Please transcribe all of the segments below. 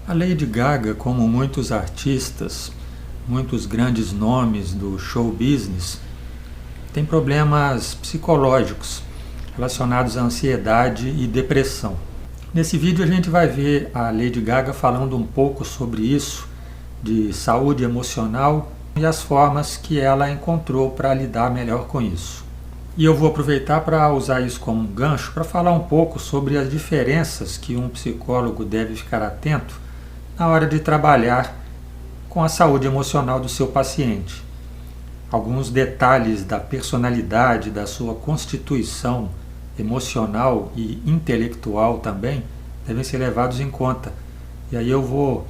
A Lady Gaga, como muitos artistas, muitos grandes nomes do show business, tem problemas psicológicos relacionados à ansiedade e depressão. Nesse vídeo a gente vai ver a Lady Gaga falando um pouco sobre isso, de saúde emocional e as formas que ela encontrou para lidar melhor com isso. E eu vou aproveitar para usar isso como um gancho para falar um pouco sobre as diferenças que um psicólogo deve ficar atento na hora de trabalhar com a saúde emocional do seu paciente. Alguns detalhes da personalidade, da sua constituição emocional e intelectual também devem ser levados em conta. E aí eu vou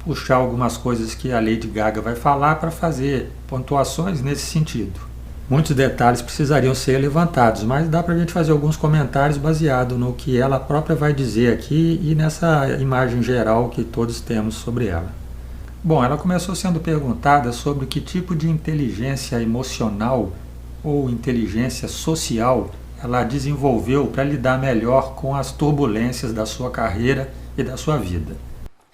puxar algumas coisas que a Lady Gaga vai falar para fazer pontuações nesse sentido. Muitos detalhes precisariam ser levantados, mas dá para a gente fazer alguns comentários baseados no que ela própria vai dizer aqui e nessa imagem geral que todos temos sobre ela. Bom, ela começou sendo perguntada sobre que tipo de inteligência emocional ou inteligência social ela desenvolveu para lidar melhor com as turbulências da sua carreira e da sua vida.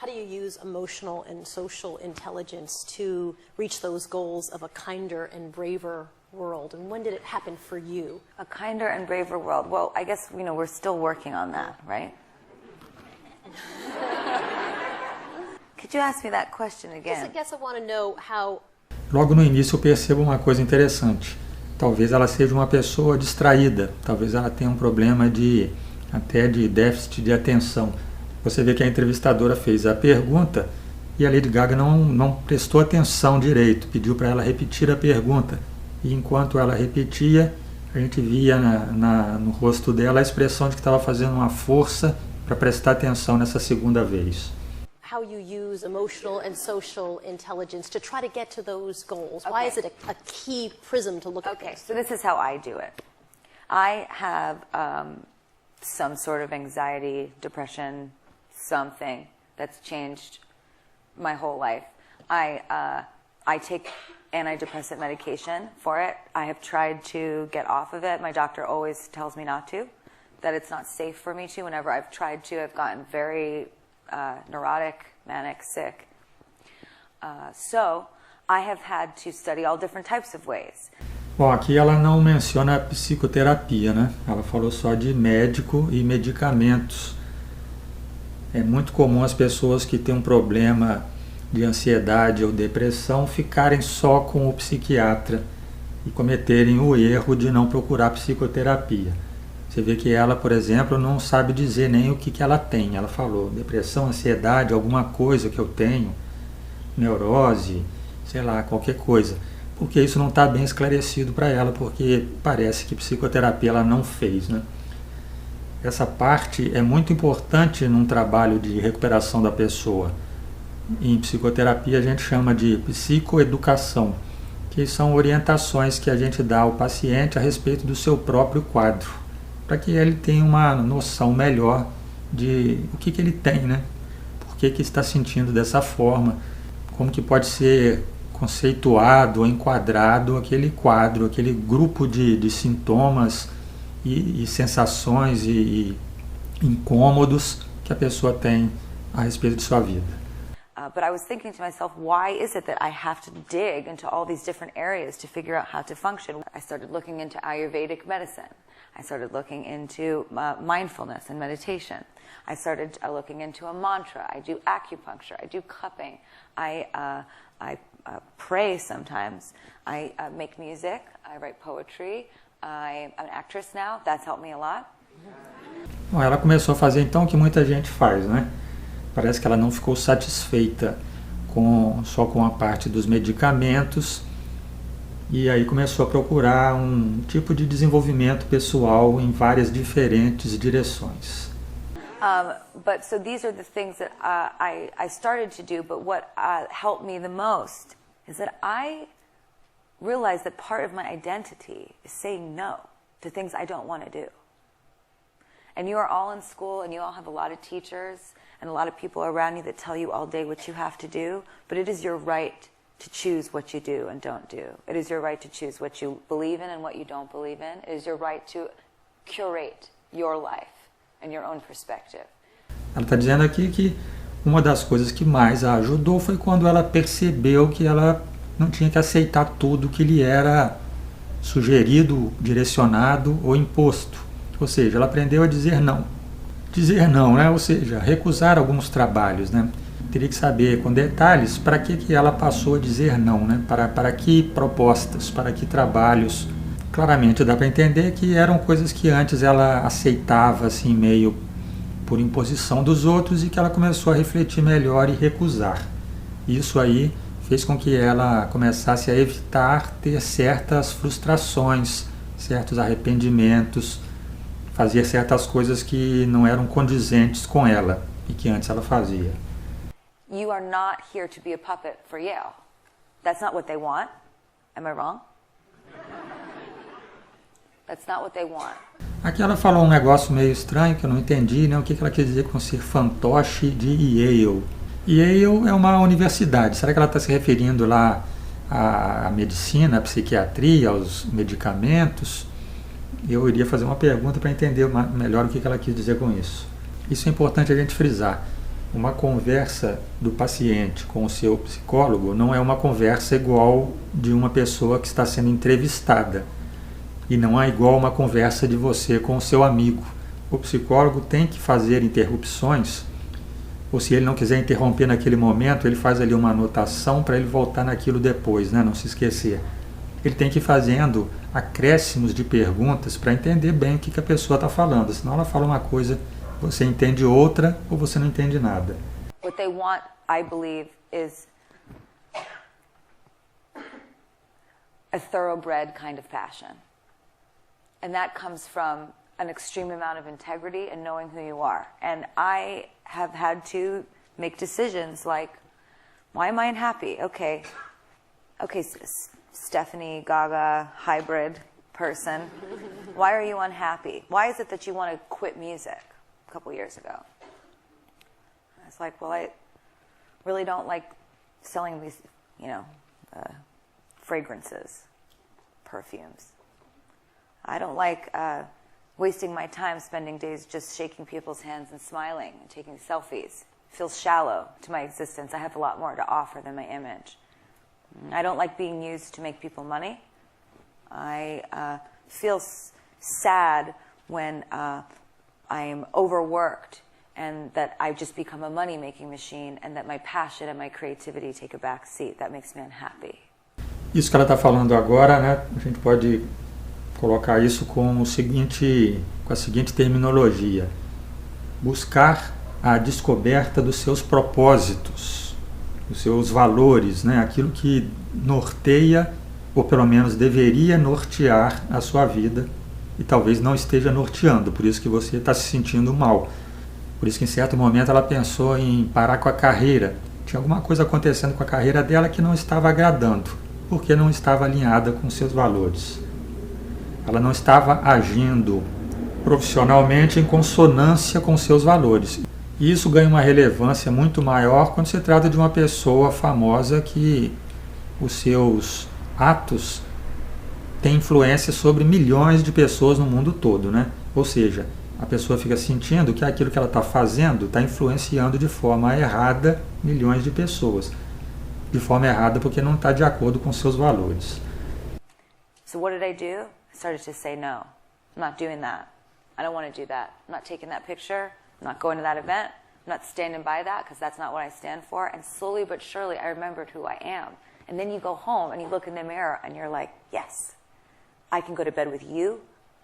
How do you use emotional and social intelligence to reach those goals of a kinder and braver world? And when did it happen for you? A kinder and braver world. Well, I guess, we're still working on that, right? Could you ask me that question again? I guess I want to know how... Logo no início eu percebo uma coisa interessante. Talvez ela seja uma pessoa distraída, talvez ela tenha um problema até de déficit de atenção. Você vê que a entrevistadora fez a pergunta e a Lady Gaga não prestou atenção direito, pediu para ela repetir a pergunta. E enquanto ela repetia, a gente via no rosto dela a expressão de que estava fazendo uma força para prestar atenção nessa segunda vez. How you use emotional and social intelligence to try to get to those goals. Okay. Why is it a key prism to look at Okay, this? so this is how I do it. I have some sort of anxiety, depression, something that's changed my whole life. I take antidepressant medication for it. I have tried to get off of it. My doctor always tells me not to, that it's not safe for me to. Whenever I've tried to, I've gotten very neurotic, manic, sick. So I have had to study all different types of ways. Bom, aqui ela não menciona a psicoterapia, né? Ela falou só de médico e medicamentos. É muito comum as pessoas que têm um problema de ansiedade ou depressão ficarem só com o psiquiatra e cometerem o erro de não procurar psicoterapia. Você vê que ela, por exemplo, não sabe dizer nem o que ela tem. Ela falou depressão, ansiedade, alguma coisa que eu tenho, neurose, sei lá, qualquer coisa. Porque isso não está bem esclarecido para ela, porque parece que psicoterapia ela não fez, né? Essa parte é muito importante num trabalho de recuperação da pessoa. Em psicoterapia a gente chama de psicoeducação, que são orientações que a gente dá ao paciente a respeito do seu próprio quadro, para que ele tenha uma noção melhor de o que ele tem, né? Por que está sentindo dessa forma, como que pode ser conceituado ou enquadrado aquele quadro, aquele grupo de sintomas e sensações e incômodos que a pessoa tem a respeito de sua vida. But I was thinking to myself, why is it that I have to dig into all these different areas to figure out how to function? I started looking into Ayurvedic medicine. I started looking into mindfulness and meditation. I started looking into a mantra. I do acupuncture. I do cupping. I pray sometimes. I make music. I write poetry. I'm an actress now. That's helped me a lot. Bom, ela começou a fazer então o que muita gente faz, né? Parece que ela não ficou satisfeita só com a parte dos medicamentos e aí começou a procurar um tipo de desenvolvimento pessoal em várias diferentes direções. But so these are the things that I started to do, but what helped me the most is that I realized that part of my identity is saying no to things I don't want to do. And you are all in school and you all have a lot of teachers and a lot of people around you that tell you all day what you have to do, but it is your right to choose what you do and don't do. It is your right to choose what you believe in and what you don't believe in. It is your right to curate your life and your own perspective. Ela está dizendo aqui que uma das coisas que mais a ajudou foi quando ela percebeu que ela não tinha que aceitar tudo que lhe era sugerido, direcionado ou imposto. Ou seja, ela aprendeu a dizer não. Dizer não, né? Ou seja, recusar alguns trabalhos, né? Teria que saber com detalhes para que ela passou a dizer não, né? Para que propostas, para que trabalhos. Claramente dá para entender que eram coisas que antes ela aceitava assim meio por imposição dos outros e que ela começou a refletir melhor e recusar. Isso aí fez com que ela começasse a evitar ter certas frustrações, certos arrependimentos, fazer certas coisas que não eram condizentes com ela e que antes ela fazia. You are not here to be a puppet for Yale. That's not what they want. Am I wrong? That's not what they want. Aqui ela falou um negócio meio estranho que eu não entendi, né? O que ela quer dizer com ser fantoche de Yale. Yale é uma universidade. Será que ela está se referindo lá à medicina, à psiquiatria, aos medicamentos? Eu iria fazer uma pergunta para entender melhor o que ela quis dizer com isso. Isso é importante a gente frisar. Uma conversa do paciente com o seu psicólogo não é uma conversa igual de uma pessoa que está sendo entrevistada. E não é igual uma conversa de você com o seu amigo. O psicólogo tem que fazer interrupções, ou se ele não quiser interromper naquele momento, ele faz ali uma anotação para ele voltar naquilo depois, né? Não se esquecer. Ele tem que ir fazendo acréscimos de perguntas para entender bem o que a pessoa está falando. Senão ela fala uma coisa, você entende outra ou você não entende nada. What they want, I believe, is a thoroughbred kind of passion. And that comes from an extreme amount of integrity and knowing who you are. And I have had to make decisions like, why am I unhappy? Okay, Stephanie Gaga hybrid person, why are you unhappy? Why is it that you want to quit music a couple years ago? I was like, well, I really don't like selling these, fragrances, perfumes. I don't like wasting my time spending days just shaking people's hands and smiling and taking selfies. It feels shallow to my existence. I have a lot more to offer than my image. I don't like being used to make people money. I feel sad when I am overworked and that I've just become a money-making machine and that my passion and my creativity take a back seat. That makes me unhappy. Isso que ela está falando agora, né? A gente pode colocar isso com a seguinte terminologia: buscar a descoberta dos seus propósitos, dos seus valores, né? Aquilo que norteia, ou pelo menos deveria nortear a sua vida e talvez não esteja norteando, por isso que você está se sentindo mal. Por isso que em certo momento ela pensou em parar com a carreira. Tinha alguma coisa acontecendo com a carreira dela que não estava agradando, porque não estava alinhada com seus valores. Ela não estava agindo profissionalmente em consonância com seus valores. E isso ganha uma relevância muito maior quando se trata de uma pessoa famosa que os seus atos têm influência sobre milhões de pessoas no mundo todo, né? Ou seja, a pessoa fica sentindo que aquilo que ela está fazendo está influenciando de forma errada milhões de pessoas. De forma errada porque não está de acordo com seus valores. So what did I do? I started to say no. I'm not doing that. I don't want to do that. I'm not taking that picture. I'm not going to that event. I'm not standing by that because that's not what I stand for. And slowly but surely I remembered who I am. And then you go home and you look in the mirror and you're like, yes, I can go to bed with you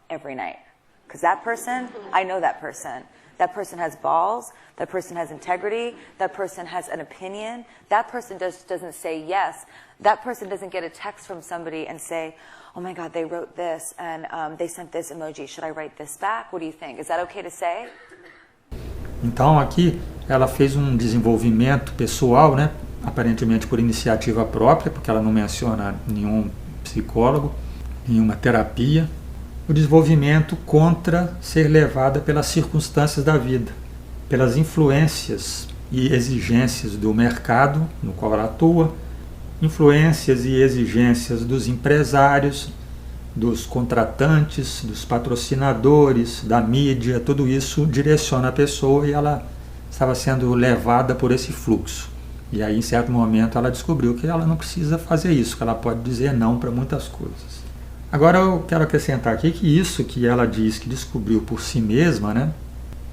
every night. Because that person, I know that person. That person has balls. That person has integrity. That person has an opinion. That person doesn't say yes. That person doesn't get a text from somebody and say, oh my God, they wrote this and they sent this emoji. Should I write this back? What do you think? Is that okay to say? Então aqui ela fez um desenvolvimento pessoal, né? Aparentemente por iniciativa própria, porque ela não menciona nenhum psicólogo, nenhuma terapia. O desenvolvimento contra ser levada pelas circunstâncias da vida, pelas influências e exigências do mercado no qual ela atua, influências e exigências dos empresários, dos contratantes, dos patrocinadores, da mídia, tudo isso direciona a pessoa e ela estava sendo levada por esse fluxo. E aí, em certo momento, ela descobriu que ela não precisa fazer isso, que ela pode dizer não para muitas coisas. Agora, eu quero acrescentar aqui que isso que ela diz que descobriu por si mesma, né,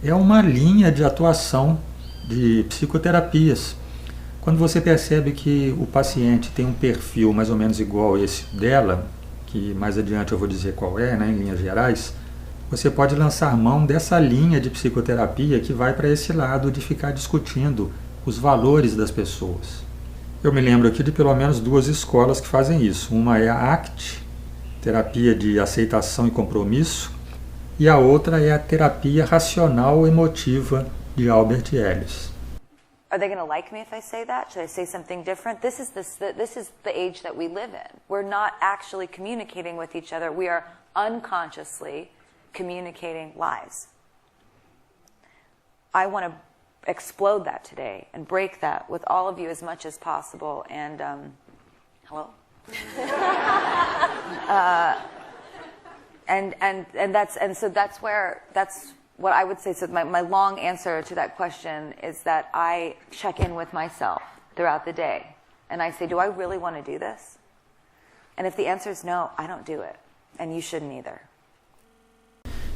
é uma linha de atuação de psicoterapias. Quando você percebe que o paciente tem um perfil mais ou menos igual a esse dela, que mais adiante eu vou dizer qual é, né, em linhas gerais, você pode lançar mão dessa linha de psicoterapia que vai para esse lado de ficar discutindo os valores das pessoas. Eu me lembro aqui de pelo menos 2 escolas que fazem isso. Uma é a ACT, terapia de aceitação e compromisso, e a outra é a terapia racional emotiva de Albert Ellis. Are they going to like me if I say that? Should I say something different? This is the age that we live in. We're not actually communicating with each other. We are unconsciously communicating lies. I want to explode that today and break that with all of you as much as possible. And hello. So that's what I would say. So my long answer to that question is that I check in with myself throughout the day, and I say, do I really want to do this? And if the answer is no, I don't do it, and you shouldn't either.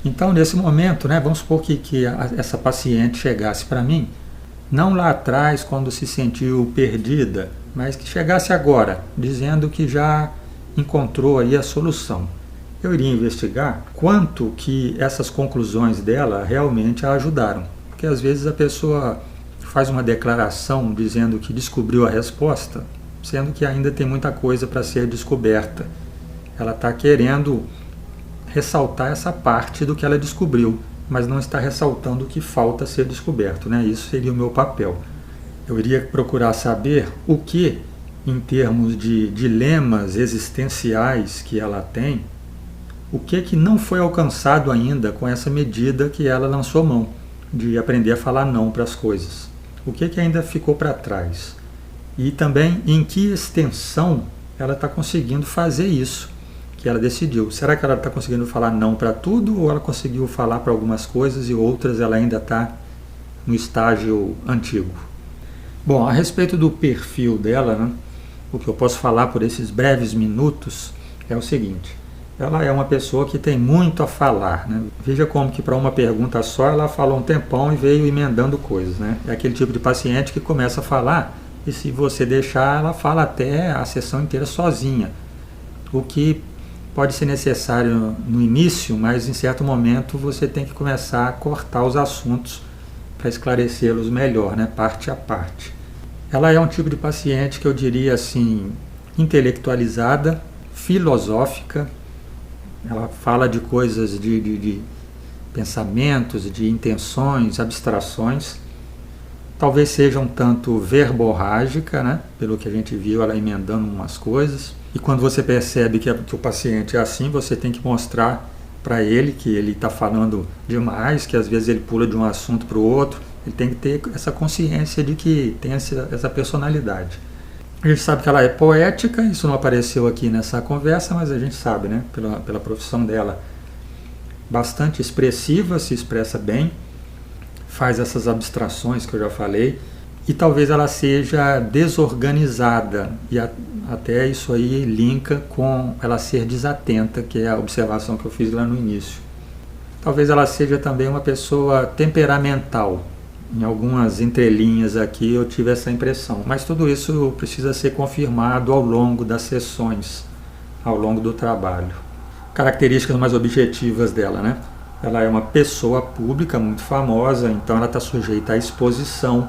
Então, nesse momento, né, vamos supor que essa paciente chegasse para mim, não lá atrás, quando se sentiu perdida, mas que chegasse agora, dizendo que já encontrou aí a solução. Eu iria investigar quanto que essas conclusões dela realmente a ajudaram. Porque às vezes a pessoa faz uma declaração dizendo que descobriu a resposta, sendo que ainda tem muita coisa para ser descoberta. Ela está querendo ressaltar essa parte do que ela descobriu, mas não está ressaltando o que falta ser descoberto, né? Isso seria o meu papel. Eu iria procurar saber o que, em termos de dilemas existenciais que ela tem, o que não foi alcançado ainda com essa medida que ela lançou mão, de aprender a falar não para as coisas. O que ainda ficou para trás. E também em que extensão ela está conseguindo fazer isso que ela decidiu. Será que ela está conseguindo falar não para tudo, ou ela conseguiu falar para algumas coisas e outras ela ainda está no estágio antigo? Bom, a respeito do perfil dela, né, o que eu posso falar por esses breves minutos é o seguinte: ela é uma pessoa que tem muito a falar, né? Veja como que para uma pergunta só ela falou um tempão e veio emendando coisas, né? É aquele tipo de paciente que começa a falar e, se você deixar, ela fala até a sessão inteira sozinha, o que pode ser necessário no início, mas em certo momento você tem que começar a cortar os assuntos para esclarecê-los melhor, né? Parte a parte. Ela é um tipo de paciente que eu diria assim, intelectualizada, filosófica. Ela fala de coisas, de pensamentos, de intenções, abstrações. Talvez seja um tanto verborrágica, né? Pelo que a gente viu, ela emendando umas coisas. E quando você percebe que o paciente é assim, você tem que mostrar para ele que ele está falando demais, que às vezes ele pula de um assunto para o outro. Ele tem que ter essa consciência de que tem essa personalidade. A gente sabe que ela é poética, isso não apareceu aqui nessa conversa, mas a gente sabe, né, pela profissão dela, bastante expressiva, se expressa bem, faz essas abstrações que eu já falei, e talvez ela seja desorganizada, e até isso aí linka com ela ser desatenta, que é a observação que eu fiz lá no início. Talvez ela seja também uma pessoa temperamental. Em algumas entrelinhas aqui eu tive essa impressão, mas tudo isso precisa ser confirmado ao longo das sessões, ao longo do trabalho. Características mais objetivas dela, né? Ela é uma pessoa pública muito famosa, então ela está sujeita à exposição,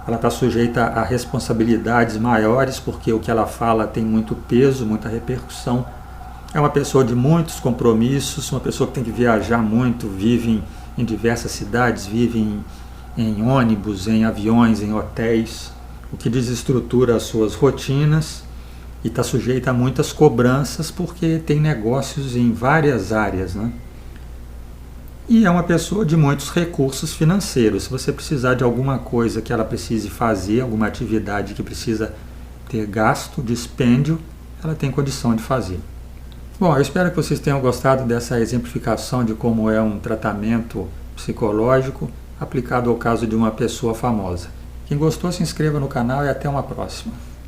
ela está sujeita a responsabilidades maiores, porque o que ela fala tem muito peso, muita repercussão. É uma pessoa de muitos compromissos, uma pessoa que tem que viajar muito, vive em diversas cidades, vive em ônibus, em aviões, em hotéis, o que desestrutura as suas rotinas, e está sujeita a muitas cobranças porque tem negócios em várias áreas, né? E é uma pessoa de muitos recursos financeiros. Se você precisar de alguma coisa que ela precise fazer, alguma atividade que precisa ter gasto, dispêndio, ela tem condição de fazer. Bom, eu espero que vocês tenham gostado dessa exemplificação de como é um tratamento psicológico aplicado ao caso de uma pessoa famosa. Quem gostou, se inscreva no canal e até uma próxima.